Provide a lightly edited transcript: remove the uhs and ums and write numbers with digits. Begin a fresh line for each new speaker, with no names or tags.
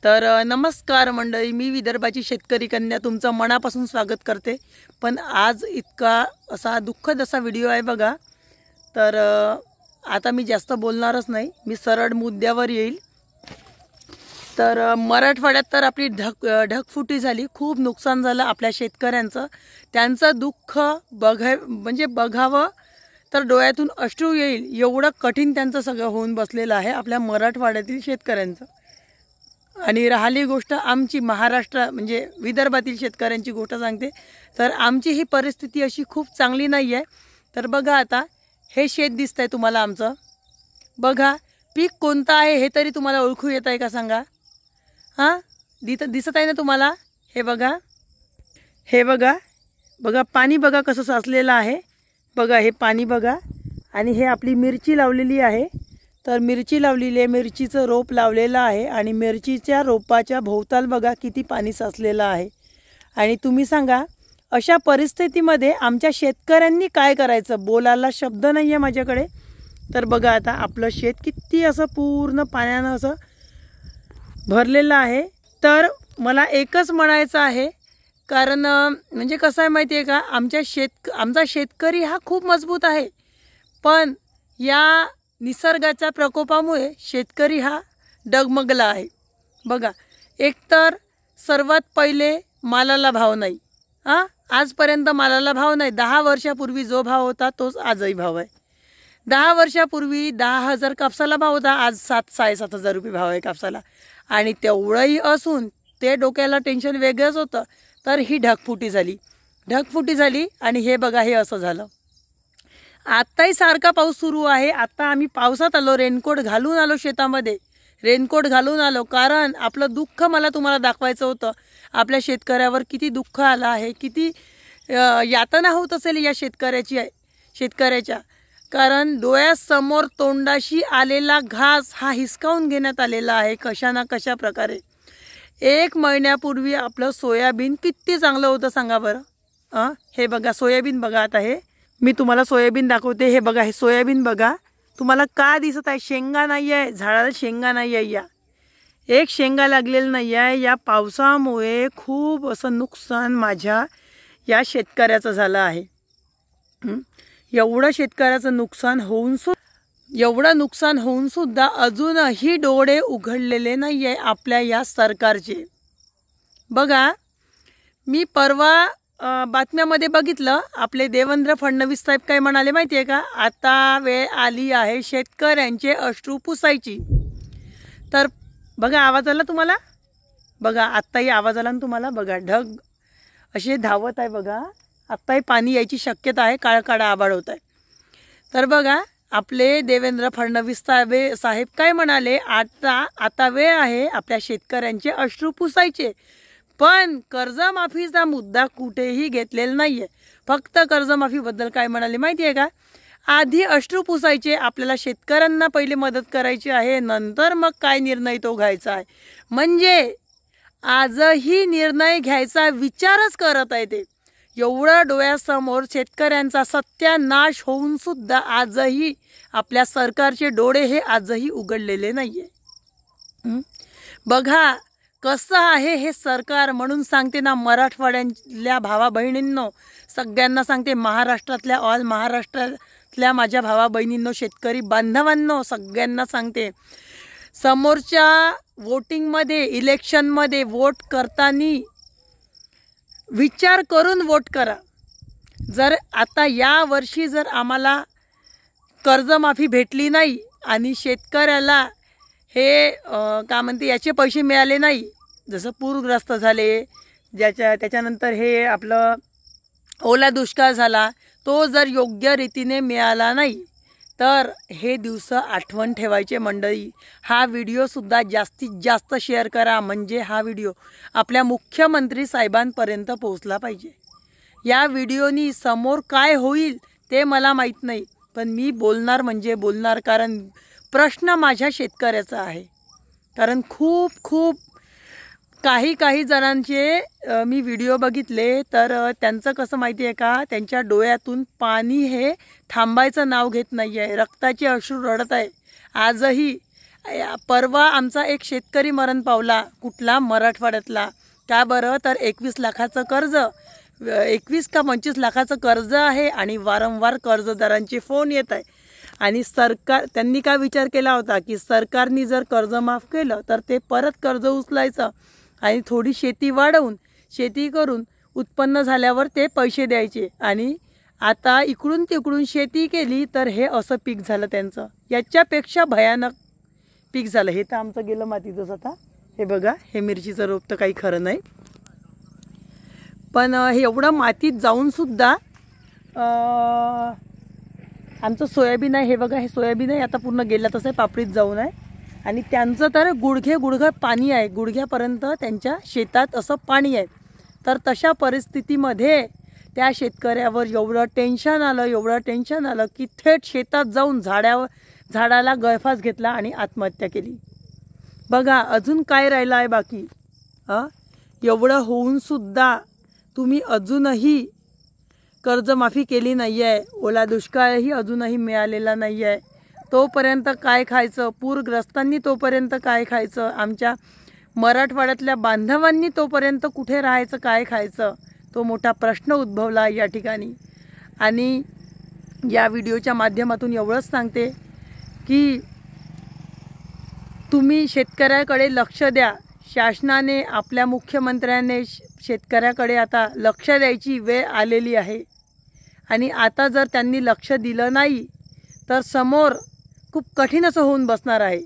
तर नमस्कार मंडळी, मी विदर्भाची शेतकरी कन्या तुमचं मनापासून स्वागत करते। पण आज इतका असा दुःखद असा व्हिडिओ आहे बघा। तर आता मी जास्त बोलणारच नाही, मी सरळ मुद्द्यावर येईल। तर मराठवाड्यात तर आपली ढगफुटी झाली, खूप नुकसान झालं आपल्या शेतकऱ्यांचं। त्यांचं दुःख बघावं तर डोळ्यातून अश्रू येईल एवढं कठीण त्यांचं सगळं होऊन बसलेलं आहे आपल्या मराठवाड्यातील शेतकऱ्यांचं। आणि राहिली गोष्ट आमची महाराष्ट्र म्हणजे विदर्भातील शेतकऱ्यांची गोष्ट सांगते, तर आमची ही परिस्थिती अशी खूप चांगली नाही आहे। तर बघा, आता हे शेत दिसतंय तुम्हाला आमचं, बघा पीक कोणतं आहे हे तरी तुम्हाला ओळखू येत आहे का सांगा? हां, दिसत आहे ना तुम्हाला? हे बघा, हे बघा, बघा पाणी बघा कसं साचलेलं आहे, बघा हे पाणी बघा। आणि हे आपली मिरची लावलेली आहे, तर मिरची लावलेली आहे, मिरचीचं रोप लावलेलं आहे आणि मिरचीच्या रोपाच्या भोवताल बघा किती पाणी साचलेलं आहे। आणि तुम्ही सांगा, अशा परिस्थितीमध्ये आमच्या शेतकऱ्यांनी काय करायचं? बोलायला शब्द नाही आहे माझ्याकडे। तर बघा आता आपलं शेत किती असं पूर्ण पाण्यानं असं भरलेलं आहे। तर मला एकच म्हणायचं आहे, कारण म्हणजे कसं आहे माहिती आहे का, आमचा शेतकरी हा खूप मजबूत आहे, पण या निसर्गाच्या प्रकोपामुळे शेतकरी हा डगमगला आहे। बघा, एकतर सर्वात पहिले मालाला भाव नाही। आजपर्यंत मालाला भाव नाही। 10 वर्षापूर्वी जो भाव होता तोच आजही भाव आहे। 10 वर्षापूर्वी 10,000 कापसाला भाव होता, आज 7,000-7,500 रुपये भाव आहे कापसाला। आणि तेवढंही असून ते डोक्याला टेन्शन वेगळंच होतं। तर ही ढगफुटी झाली आणि हे बघा हे असं झालं। आत्ताही सारखा पाऊस सुरू आहे। आता आम्ही पावसात आलो, रेनकोट घालून आलो, शेतामध्ये रेनकोट घालून आलो, कारण आपलं दुःख मला तुम्हाला दाखवायचं होतं। आपल्या शेतकऱ्यावर किती दुःख आलं आहे, किती यातना होत असेल या शेतकऱ्याच्या, कारण डोळ्यासमोर तोंडाशी आलेला घास हा हिसकावून घेण्यात आलेला आहे कशा ना कशा प्रकारे। 1 महिन्यापूर्वी आपलं सोयाबीन किती चांगलं होतं सांगा बरं। हे बघा सोयाबीन बघा, आता हे मी तुम्हाला सोयाबीन दाखवते। हे बघा, हे सोयाबीन बघा, तुम्हाला का दिसत आहे? शेंगा नाही आहे, झाडाला शेंगा नाही आहे, या एक शेंगा लागलेलं नाही आहे। या पावसामुळे खूप असं नुकसान माझ्या या शेतकऱ्याचं झालं आहे। एवढं शेतकऱ्याचं नुकसान होऊन सुद्धा अजूनही डोळे उघडलेले नाही आहे आपल्या या सरकारचे। बघा, मी परवा बातम्यामध्ये बघितलं, आपले देवेंद्र फडणवीस साहेब काय म्हणाले माहिती आहे का? आता वेळ आली आहे शेतकऱ्यांचे अश्रू पुसायची। तर बघा, आवाज आला तुम्हाला? बघा, आत्ताही आवाज आला ना तुम्हाला? बघा, ढग असे धावत आहे बघा, आत्ताही पाणी यायची शक्यता आहे, काळा आभाळ होत आहे। तर बघा, आपले देवेंद्र फडणवीस साहेब काय म्हणाले? आता वेळ आहे आपल्या शेतकऱ्यांचे अश्रू पुसायचे। पण कर्जमाफीचा मुद्दा कुठेही घेतलेला नाहीये। फक्त कर्जमाफीबद्दल काय म्हणाले माहिती आहे का? आधी अश्रू पुसायचे, आपल्याला शेतकऱ्यांना पहिले मदत करायची आहे, नंतर मग काय निर्णय तो घ्यायचा आहे। म्हणजे आजही निर्णय घ्यायचा विचारच करत आहे ते। एवढं डोळ्यासमोर शेतकऱ्यांचा सत्यानाश होऊन सुद्धा आजही आपल्या सरकारचे डोळे हे आजही उघडलेले नाहीये। बघा कसं आहे हे सरकार। म्हणून सांगते ना, मराठवाड्यातल्या भावा बहिणींनो, सगळ्यांना सांगते, ऑल महाराष्ट्रातल्या माझ्या भावा बहिणींनो, शेतकरी बांधवांनो, सगळ्यांना सांगते, समोरच्या वोटिंगमध्ये, इलेक्शनमध्ये वोट करताना विचार करून वोट करा। जर आता या वर्षी जर आम्हाला कर्जमाफी भेटली नाही आणि शेतकऱ्याला हे काय म्हणते याचे पैसे मिळाले नाही, जसं पूरग्रस्त झाले, त्याच्यानंतर हे आपलं ओला दुष्काळ झाला, तो जर योग्य रीतीने मिळाला नाही, तर हे दिवस आठवण ठेवायचे मंडळी। हा व्हिडिओसुद्धा जास्तीत जास्त शेअर करा, म्हणजे हा व्हिडिओ आपल्या मुख्यमंत्री साहेबांपर्यंत पोहोचला पाहिजे। या व्हिडिओनी समोर काय होईल ते मला माहीत नाही, पण मी बोलणार म्हणजे बोलणार, कारण प्रश्न माझ्या शेतकऱ्याचा आहे। कारण खूप काही जणांचे मी व्हिडिओ बघितले, तर त्यांचं कसं माहिती आहे का, त्यांच्या डोळ्यातून पाणी हे थांबायचं नाव घेत नाही आहे, रक्ताचे अश्रू रडत आहे आजही। परवा आमचा एक शेतकरी मरण पावला, कुठला, मराठवाड्यातला. का बरं? तर 21 लाखाचं कर्ज, 21 का 25 लाखाचं कर्ज आहे आणि वारंवार कर्जदारांचे फोन येत आहे. आणि सरकार, त्यांनी काय विचार केला होता की सरकारने जर कर्ज माफ केलं तर ते परत कर्ज उचलायचं आणि थोडी शेती वाढवून, शेती करून उत्पन्न झाल्यावर ते पैसे द्यायचे. आणि आता इकडून तिकडून शेती केली तर हे असं पीक झालं त्यांचं. याच्यापेक्षा भयानक पीक झालं. हे तर आमचं गेलं मातीतच. आता हे बघा, हे मिरचीचं रोप तर काही खरं नाही. पण हे एवढं मातीत जाऊनसुद्धा आमचं सोयाबीन आहे, हे बघा, हे सोयाबीन आहे, आता पूर्ण गेलं तसं आहे, पापडीत जाऊन आहे. आणि त्यांचं तर गुडघे पाणी आहे, गुडघ्यापर्यंत त्यांच्या शेतात असं पाणी आहे. तर तशा परिस्थितीमध्ये त्या शेतकऱ्यावर एवढं टेन्शन आलं की थेट शेतात जाऊन झाडाला गळफास घेतला आणि आत्महत्या केली. बघा, अजून काय राहिलं आहे बाकी? एवढं होऊनसुद्धा तुम्ही अजूनही कर्जमाफी केली नाही आहे. ओला दुष्काळही अजूनही मिळालेला नाही आहे. तोपर्यंत काय खायचं? पूरग्रस्तांनी तोपर्यंत काय खायचं? आमच्या मराठवाड्यातल्या बांधवांनी तोपर्यंत कुठे राहायचं, काय खायचं? तो मोठा प्रश्न उद्भवला या ठिकाणी. आणि या व्हिडिओच्या माध्यमातून एवढंच सांगते की तुम्ही शेतकऱ्याकडे लक्ष द्या. शासनाने, आपल्या मुख्यमंत्र्याने शेतकऱ्याकडे आता लक्ष द्यायची वेळ आलेली आहे. आणि आता जर त्यांनी लक्ष दिलं नाही तर समोर खूप कठीण असं होऊन बसणार आहे.